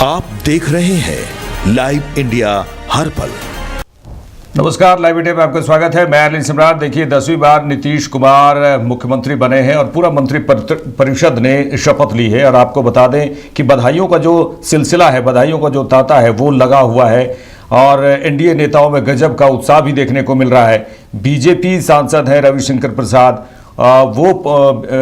आप देख रहे हैं लाइव इंडिया हर पल। नमस्कार, लाइव इंडिया में आपका स्वागत है। मैं अनिल सम्राट। देखिए, 10वीं बार नीतीश कुमार मुख्यमंत्री बने हैं और पूरा मंत्री परिषद ने शपथ ली है। और आपको बता दें कि बधाइयों का जो सिलसिला है, बधाइयों का जो तांता है वो लगा हुआ है और एनडीए नेताओं में गजब का उत्साह भी देखने को मिल रहा है। बीजेपी सांसद हैं रविशंकर प्रसाद, वो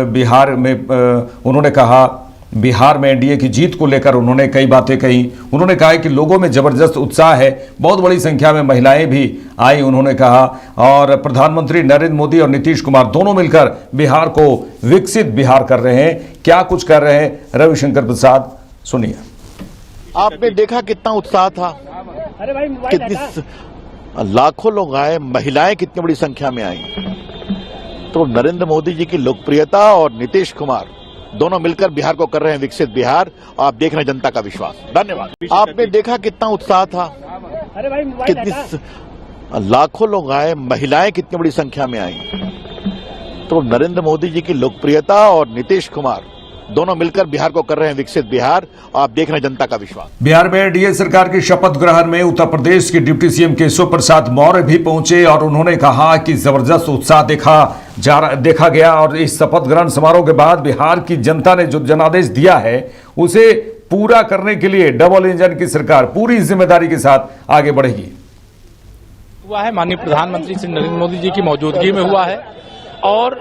बिहार में उन्होंने कहा, बिहार में एनडीए की जीत को लेकर उन्होंने कई बातें कही। उन्होंने कहा कि लोगों में जबरदस्त उत्साह है, बहुत बड़ी संख्या में महिलाएं भी आई, उन्होंने कहा। और प्रधानमंत्री नरेंद्र मोदी और नीतीश कुमार दोनों मिलकर बिहार को विकसित बिहार कर रहे हैं। क्या कुछ कर रहे हैं रविशंकर प्रसाद, सुनिए। आपने देखा कितना उत्साह था, कितनी लाखों लोग आए, महिलाएं कितनी बड़ी संख्या में आई। तो नरेंद्र मोदी जी की लोकप्रियता और नीतीश कुमार दोनों मिलकर बिहार को कर रहे हैं विकसित बिहार। आप देख रहे हैं जनता का विश्वास। धन्यवाद। आपने देखा कितना उत्साह था, कितनी लाखों लोग आए, महिलाएं कितनी बड़ी संख्या में आई। तो नरेंद्र मोदी जी की लोकप्रियता और नीतीश कुमार दोनों मिलकर बिहार को कर रहे हैं विकसित बिहार। आप देख रहे हैं जनता का विश्वास। बिहार में एनडीए सरकार की शपथ ग्रहण में उत्तर प्रदेश के डिप्टी सीएम केशव प्रसाद मौर्य भी पहुंचे और उन्होंने कहा कि जबरदस्त उत्साह देखा गया। और इस शपथ ग्रहण समारोह के बाद बिहार की जनता ने जो जनादेश दिया है उसे पूरा करने के लिए डबल इंजन की सरकार पूरी जिम्मेदारी के साथ आगे बढ़ेगी। हुआ है माननीय प्रधानमंत्री श्री नरेंद्र मोदी जी की मौजूदगी में हुआ है। और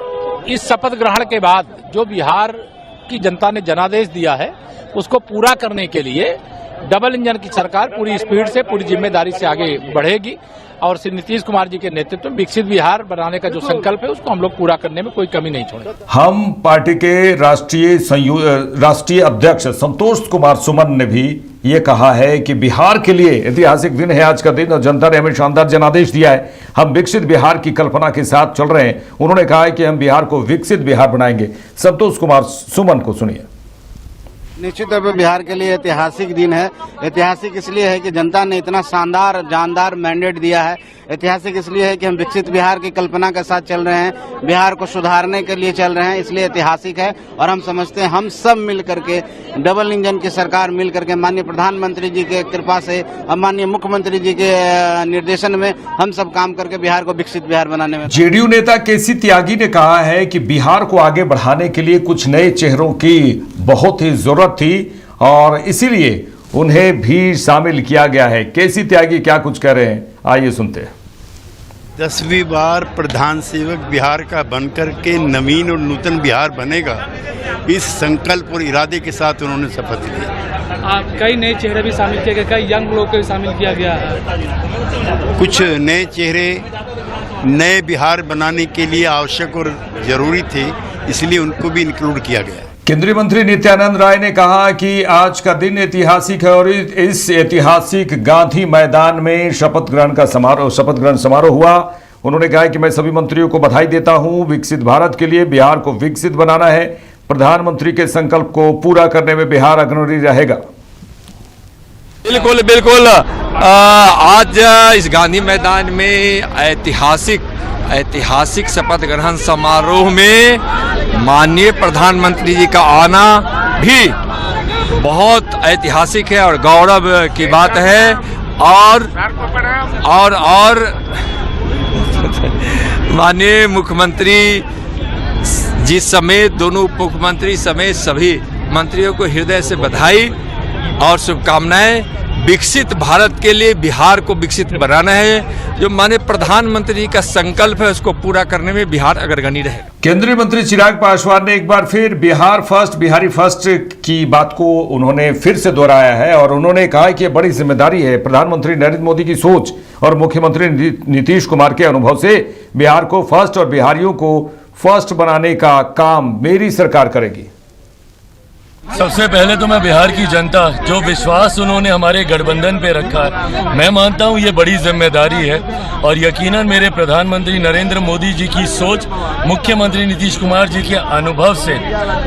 इस शपथ ग्रहण के बाद जो बिहार की जनता ने जनादेश दिया है उसको पूरा करने के लिए डबल इंजन की सरकार पूरी स्पीड से, पूरी जिम्मेदारी से आगे बढ़ेगी। और श्री नीतीश कुमार जी के नेतृत्व में विकसित बिहार बनाने का जो संकल्प है उसको हम लोग पूरा करने में कोई कमी नहीं छोड़ेंगे। हम पार्टी के राष्ट्रीय अध्यक्ष संतोष कुमार सुमन ने भी ये कहा है कि बिहार के लिए ऐतिहासिक दिन है आज का दिन और जनता ने हमें शानदार जनादेश दिया है। हम विकसित बिहार की कल्पना के साथ चल रहे हैं। उन्होंने कहा है कि हम बिहार को विकसित बिहार बनाएंगे। संतोष कुमार सुमन को सुनिए। निश्चित तौर पर बिहार के लिए ऐतिहासिक दिन है। ऐतिहासिक इसलिए है कि जनता ने इतना शानदार जानदार मैंडेट दिया है। ऐतिहासिक इसलिए है कि हम विकसित बिहार की कल्पना के साथ चल रहे हैं, बिहार को सुधारने के लिए चल रहे हैं, इसलिए ऐतिहासिक है। और हम समझते हैं हम सब मिल करके डबल इंजन की सरकार मिल करके माननीय प्रधानमंत्री जी के कृपा से और माननीय मुख्यमंत्री जी के निर्देशन में हम सब काम करके बिहार को विकसित बिहार बनाने में। जेडीयू नेता केसी त्यागी ने कहा है कि बिहार को आगे बढ़ाने के लिए कुछ नए चेहरों की बहुत ही जरूरत थी और इसीलिए उन्हें भी शामिल किया गया है। केसी त्यागी क्या कुछ कह रहे हैं, आइए सुनते हैं। 10वीं बार प्रधान सेवक बिहार का बनकर के नवीन और नूतन बिहार बनेगा, इस संकल्प और इरादे के साथ उन्होंने शपथ ली। कई नए चेहरे भी शामिल किए गए, कई यंग लोग को भी शामिल किया गया है। कुछ नए चेहरे नए बिहार बनाने के लिए आवश्यक और जरूरी थे, इसलिए उनको भी इंक्लूड किया गया। केंद्रीय मंत्री नित्यानंद राय ने कहा कि आज का दिन ऐतिहासिक है और इस ऐतिहासिक गांधी मैदान में शपथ ग्रहण समारोह हुआ। उन्होंने कहा कि मैं सभी मंत्रियों को बधाई देता हूं। विकसित भारत के लिए बिहार को विकसित बनाना है। प्रधानमंत्री के संकल्प को पूरा करने में बिहार अग्रणी रहेगा। बिल्कुल बिल्कुल। आज इस गांधी मैदान में ऐतिहासिक शपथ ग्रहण समारोह में माननीय प्रधानमंत्री जी का आना भी बहुत ऐतिहासिक है और गौरव की बात है। और माननीय मुख्यमंत्री जी समेत दोनों उप मुख्यमंत्री समेत सभी मंत्रियों को हृदय से बधाई और शुभकामनाएं। विकसित भारत के लिए बिहार को विकसित बनाना है। जो माननीय प्रधानमंत्री जी का संकल्प है उसको पूरा करने में बिहार अग्रणी रहेगा। केंद्रीय मंत्री चिराग पासवान ने एक बार फिर बिहार फर्स्ट, बिहारी फर्स्ट की बात को उन्होंने फिर से दोहराया है और उन्होंने कहा कि यह बड़ी जिम्मेदारी है। प्रधानमंत्री नरेंद्र मोदी की सोच और मुख्यमंत्री नीतीश कुमार के अनुभव से बिहार को फर्स्ट और बिहारियों को फर्स्ट बनाने का काम मेरी सरकार करेगी। सबसे पहले तो मैं बिहार की जनता जो विश्वास उन्होंने हमारे गठबंधन पे रखा है, मैं मानता हूँ ये बड़ी जिम्मेदारी है। और यकीनन मेरे प्रधानमंत्री नरेंद्र मोदी जी की सोच, मुख्यमंत्री नीतीश कुमार जी के अनुभव से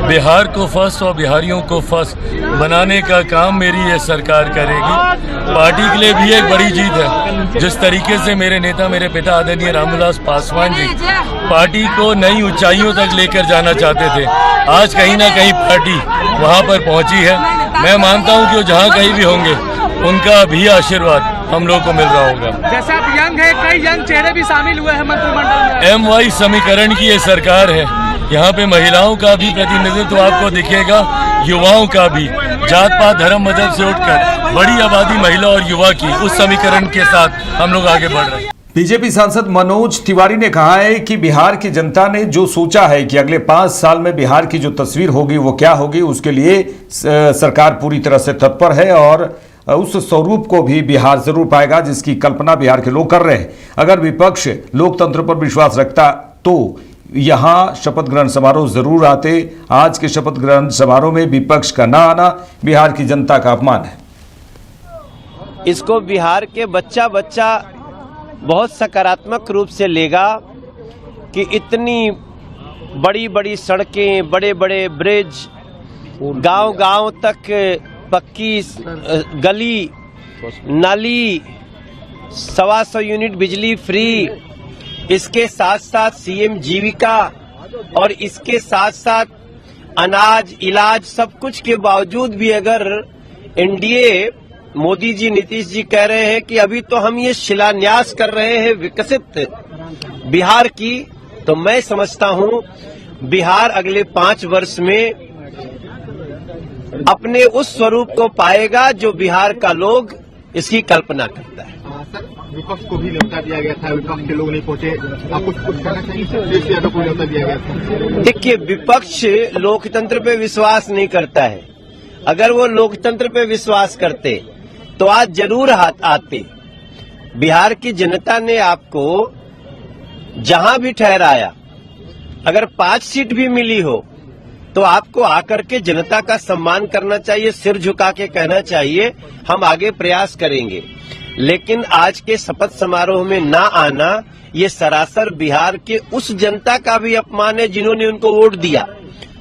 बिहार को फर्स्ट और बिहारियों को फर्स्ट बनाने का काम मेरी ये सरकार करेगी। पार्टी के लिए भी एक बड़ी जीत है। जिस तरीके से मेरे नेता, मेरे पिता आदरणीय रामविलास पासवान जी पार्टी को नई ऊंचाइयों तक लेकर जाना चाहते थे, आज कहीं ना कहीं पार्टी वहाँ पर पहुँची है। मैं मानता हूँ कि वो जहाँ कहीं भी होंगे उनका भी आशीर्वाद हम लोग को मिल रहा होगा। जैसे आप यंग है, कई यंग चेहरे भी शामिल हुए हैं मंत्रिमंडल में। MY समीकरण की ये सरकार है। यहाँ पे महिलाओं का भी प्रतिनिधित्व आपको दिखेगा, युवाओं का भी। जात पात धर्म मजहब से उठकर बड़ी आबादी महिला और युवा की, उस समीकरण के साथ हम लोग आगे बढ़ रहे हैं। बीजेपी सांसद मनोज तिवारी ने कहा है कि बिहार की जनता ने जो सोचा है कि अगले 5 साल में बिहार की जो तस्वीर होगी वो क्या होगी, उसके लिए सरकार पूरी तरह से तत्पर है और उस स्वरूप को भी बिहार जरूर पाएगा जिसकी कल्पना बिहार के लोग कर रहे हैं। अगर विपक्ष लोकतंत्र पर विश्वास रखता तो यहां शपथ ग्रहण समारोह जरूर आते। आज के शपथ ग्रहण समारोह में विपक्ष का ना आना बिहार की जनता का अपमान है। इसको बिहार के बच्चा बच्चा बहुत सकारात्मक रूप से लेगा कि इतनी बड़ी बड़ी सड़कें, बड़े बड़े ब्रिज, गांव-गांव तक पक्की गली, नाली, 125 यूनिट बिजली फ्री, इसके साथ साथ सीएम जीविका और इसके साथ साथ अनाज, इलाज, सब कुछ के बावजूद भी अगर एनडीए मोदी जी, नीतीश जी कह रहे हैं कि अभी तो हम ये शिलान्यास कर रहे हैं विकसित बिहार की, तो मैं समझता हूं बिहार अगले 5 वर्ष में अपने उस स्वरूप को पाएगा जो बिहार का लोग इसकी कल्पना करता है। विपक्ष को भी न्योता दिया गया था, विपक्ष के लोग नहीं पहुंचे, आप कुछ कहना चाहिए? यादव को न्योता दिया गया था। देखिए, विपक्ष लोकतंत्र पे विश्वास नहीं करता है। अगर वो लोकतंत्र पे विश्वास करते तो आज जरूर आते। बिहार की जनता ने आपको जहां भी ठहराया, अगर 5 सीट भी मिली हो तो आपको आकर के जनता का सम्मान करना चाहिए, सिर झुका के कहना चाहिए हम आगे प्रयास करेंगे। लेकिन आज के शपथ समारोह में ना आना ये सरासर बिहार के उस जनता का भी अपमान है जिन्होंने उनको वोट दिया,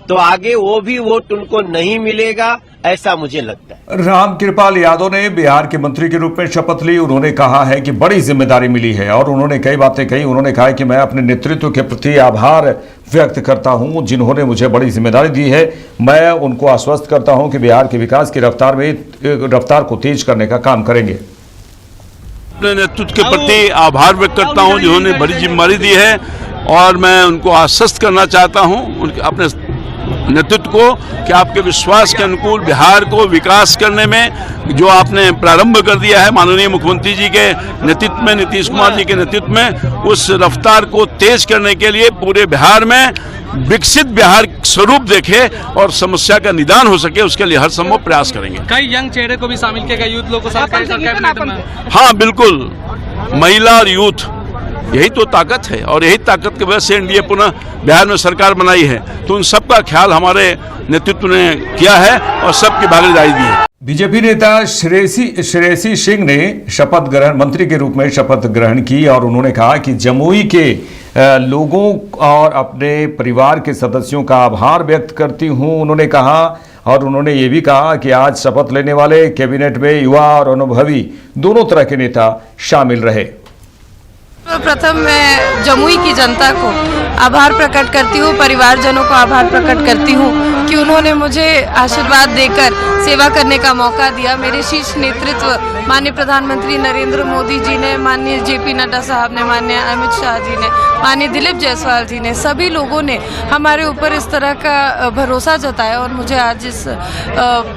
तो आगे वो भी वोट उनको नहीं मिलेगा, ऐसा मुझे लगता है। रामकृपाल यादव ने बिहार के मंत्री के रूप में शपथ ली। उन्होंने कहा है कि बड़ी जिम्मेदारी मिली है और उन्होंने कई बातें कही। उन्होंने कहा कि मैं अपने नेतृत्व के प्रति आभार व्यक्त करता हूं जिन्होंने मुझे बड़ी जिम्मेदारी दी है। मैं उनको आश्वस्त करता हूं कि बिहार के विकास की रफ्तार को तेज करने का काम करेंगे। अपने नेतृत्व के प्रति आभार व्यक्त करता हूं जिन्होंने बड़ी जिम्मेदारी दी है और मैं उनको आश्वस्त करना चाहता हूं उनके अपने नेतृत्व को कि आपके विश्वास के अनुकूल बिहार को विकास करने में जो आपने प्रारंभ कर दिया है माननीय मुख्यमंत्री जी के नेतृत्व में, नीतीश कुमार जी के नेतृत्व में, उस रफ्तार को तेज करने के लिए पूरे बिहार में विकसित बिहार स्वरूप देखे और समस्या का निदान हो सके, उसके लिए हर संभव प्रयास करेंगे। कई यंग चेहरे को भी शामिल किया गया, यूथ लोग को कैबिनेट में। हाँ बिल्कुल, महिला और यूथ यही तो ताकत है और यही ताकत की वजह से एनडीए पुनः बिहार में सरकार बनाई है। तो उन सबका ख्याल हमारे नेतृत्व ने किया है और सबकी भागीदारी दी है। बीजेपी नेता श्रेयसी सिंह ने शपथ ग्रहण मंत्री के रूप में शपथ ग्रहण की और उन्होंने कहा कि जमुई के लोगों और अपने परिवार के सदस्यों का आभार व्यक्त करती हूं, उन्होंने कहा। और उन्होंने ये भी कहा कि आज शपथ लेने वाले कैबिनेट में युवा और अनुभवी दोनों तरह के नेता शामिल रहे। प्रथम मैं जमुई की जनता को आभार प्रकट करती हूँ, परिवारजनों को आभार प्रकट करती हूँ कि उन्होंने मुझे आशीर्वाद देकर सेवा करने का मौका दिया। मेरे शीर्ष नेतृत्व माननीय प्रधानमंत्री नरेंद्र मोदी जी ने, माननीय जेपी नड्डा साहब ने, माननीय अमित शाह जी ने, माननीय दिलीप जायसवाल जी ने, सभी लोगों ने हमारे ऊपर इस तरह का भरोसा जताया और मुझे आज इस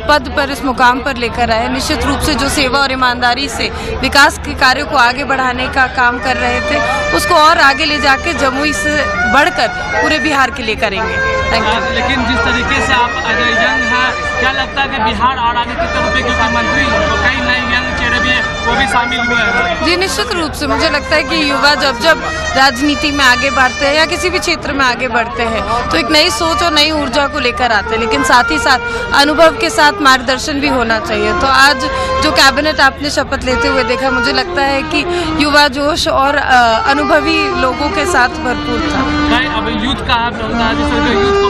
पद पर, इस मुकाम पर लेकर आए। निश्चित रूप से जो सेवा और ईमानदारी से विकास के कार्यों को आगे बढ़ाने का काम कर रहे थे, उसको और आगे ले जाके जमुई से बढ़कर पूरे बिहार के लिए करेंगे। लेकिन जिस तरीके से आप यंग हैं, क्या लगता है कि बिहार और आगे कितने रुपए के मंत्री तो कई नए यंग चेहरे भी वो भी शामिल हुए हैं? जी निश्चित रूप से मुझे लगता है कि युवा जब राजनीति में आगे बढ़ते हैं या किसी भी क्षेत्र में आगे बढ़ते हैं तो एक नई सोच और नई ऊर्जा को लेकर आते हैं, लेकिन साथ ही साथ अनुभव के साथ मार्गदर्शन भी होना चाहिए। तो आज जो कैबिनेट आपने शपथ लेते हुए देखा, मुझे लगता है कि युवा जोश और अनुभवी लोगों के साथ भरपूर था। अब यूथ का यूथ को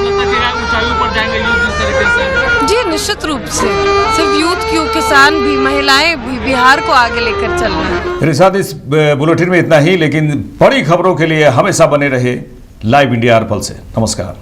ऊंचाइयों पर जाएंगे यूथ जिस तरीके से। जी निश्चित रूप से, सिर्फ यूथ क्यों, किसान भी, महिलाएं भी, बिहार को आगे लेकर चलना है। मेरे साथ इस बुलेटिन में इतना ही, लेकिन बड़ी खबरों के लिए हमेशा बने रहे लाइव इंडिया अर्पल से। नमस्कार।